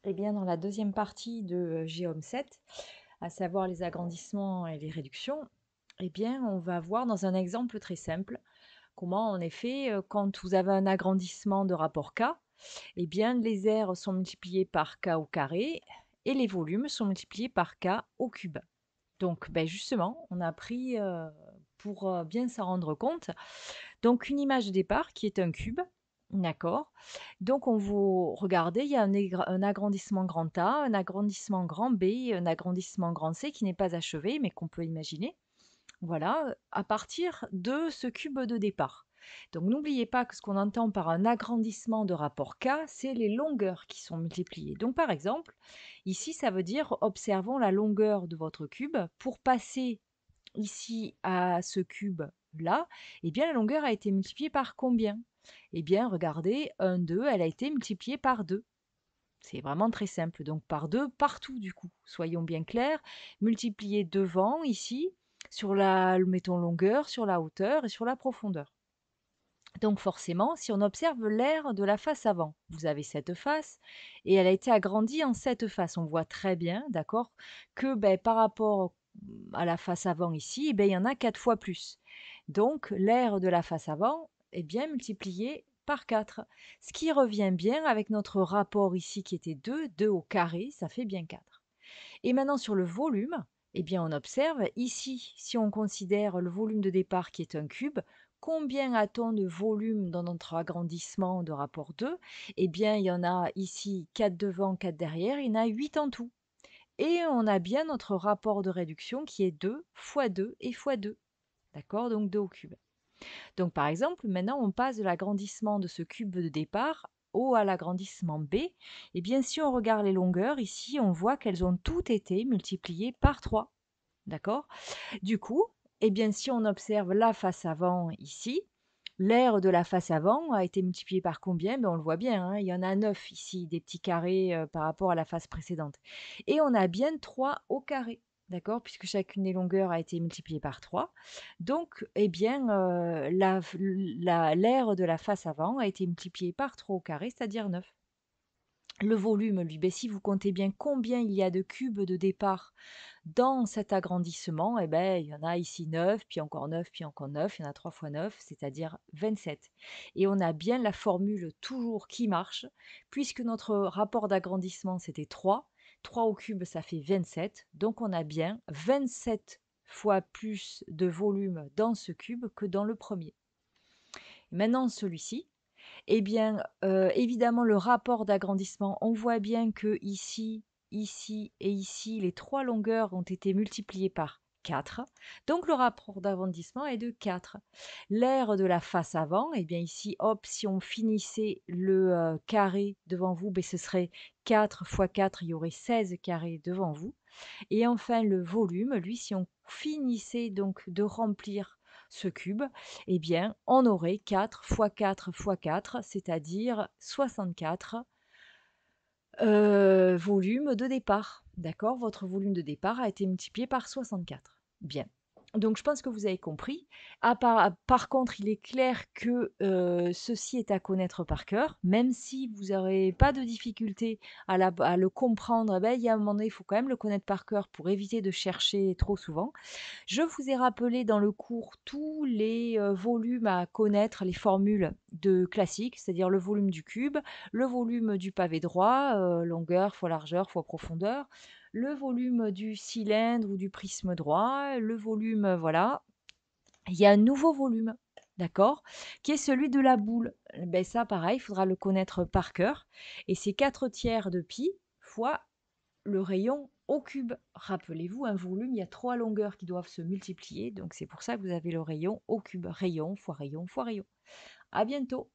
Eh bien, dans la deuxième partie de Géom 7, à savoir les agrandissements et les réductions, eh bien, on va voir dans un exemple très simple comment, en effet, quand vous avez un agrandissement de rapport K, eh bien, les aires sont multipliées par K au carré et les volumes sont multipliés par K au cube. Donc, ben, justement, on a pris, pour bien s'en rendre compte, donc une image de départ qui est un cube, d'accord. Donc on vous regardez, il y a un agrandissement grand A, un agrandissement grand B, un agrandissement grand C qui n'est pas achevé, mais qu'on peut imaginer. Voilà, à partir de ce cube de départ. Donc n'oubliez pas que ce qu'on entend par un agrandissement de rapport K, c'est les longueurs qui sont multipliées. Donc par exemple, ici ça veut dire observons la longueur de votre cube pour passer ici à ce cube-là, eh bien la longueur a été multipliée par combien? Eh bien regardez, 1, 2, elle a été multipliée par 2. C'est vraiment très simple, donc par 2 partout du coup. Soyons bien clairs, multiplier devant ici, sur la, mettons longueur, sur la hauteur et sur la profondeur. Donc forcément, si on observe l'aire de la face avant, vous avez cette face et elle a été agrandie en cette face. On voit très bien, d'accord, que ben, par rapport à la face avant ici, eh ben, il y en a 4 fois plus. Donc l'aire de la face avant est bien multipliée par 4, ce qui revient bien avec notre rapport ici qui était 2, 2 au carré, ça fait bien 4. Et maintenant sur le volume, eh bien on observe ici, si on considère le volume de départ qui est un cube, combien a-t-on de volume dans notre agrandissement de rapport 2? Eh bien il y en a ici 4 devant, 4 derrière, il y en a 8 en tout. Et on a bien notre rapport de réduction qui est 2 fois 2 et fois 2. D'accord? Donc 2 au cube. Donc par exemple, maintenant on passe de l'agrandissement de ce cube de départ au à l'agrandissement B. Et bien si on regarde les longueurs, ici on voit qu'elles ont toutes été multipliées par 3. D'accord? Du coup, eh bien si on observe la face avant ici, l'aire de la face avant a été multipliée par combien? Ben, on le voit bien, hein, il y en a 9 ici, des petits carrés par rapport à la face précédente. Et on a bien 3 au carré, d'accord? Puisque chacune des longueurs a été multipliée par 3. Donc, eh bien, l'aire de la face avant a été multipliée par 3 au carré, c'est-à-dire 9. Le volume, lui, ben, si vous comptez bien combien il y a de cubes de départ dans cet agrandissement, eh ben, il y en a ici 9, puis encore 9, puis encore 9, il y en a 3 fois 9, c'est-à-dire 27. Et on a bien la formule toujours qui marche, puisque notre rapport d'agrandissement, c'était 3. 3 au cube, ça fait 27. Donc on a bien 27 fois plus de volume dans ce cube que dans le premier. Maintenant, celui-ci, eh bien, évidemment, le rapport d'agrandissement, on voit bien que ici, ici et ici, les 3 longueurs ont été multipliées par 4. Donc le rapport d'agrandissement est de 4. L'aire de la face avant, eh bien ici, hop, si on finissait le, carré devant vous, beh, ce serait 4 fois 4, il y aurait 16 carrés devant vous. Et enfin le volume, lui, si on finissait donc de remplir ce cube, eh bien, on aurait 4 fois 4 fois 4, c'est-à-dire 64 volumes de départ. D'accord? Votre volume de départ a été multiplié par 64. Bien. Donc je pense que vous avez compris. Par contre, il est clair que ceci est à connaître par cœur, même si vous n'aurez pas de difficulté à le comprendre, eh ben, il y a un moment donné, il faut quand même le connaître par cœur pour éviter de chercher trop souvent. Je vous ai rappelé dans le cours tous les volumes à connaître, les formules de classiques, c'est-à-dire le volume du cube, le volume du pavé droit, longueur fois largeur fois profondeur, le volume du cylindre ou du prisme droit, le volume, voilà. Il y a un nouveau volume, d'accord, qui est celui de la boule. Ben ça, pareil, il faudra le connaître par cœur. Et c'est 4 tiers de pi fois le rayon au cube. Rappelez-vous, un volume, il y a 3 longueurs qui doivent se multiplier. Donc c'est pour ça que vous avez le rayon au cube. Rayon fois rayon fois rayon. À bientôt.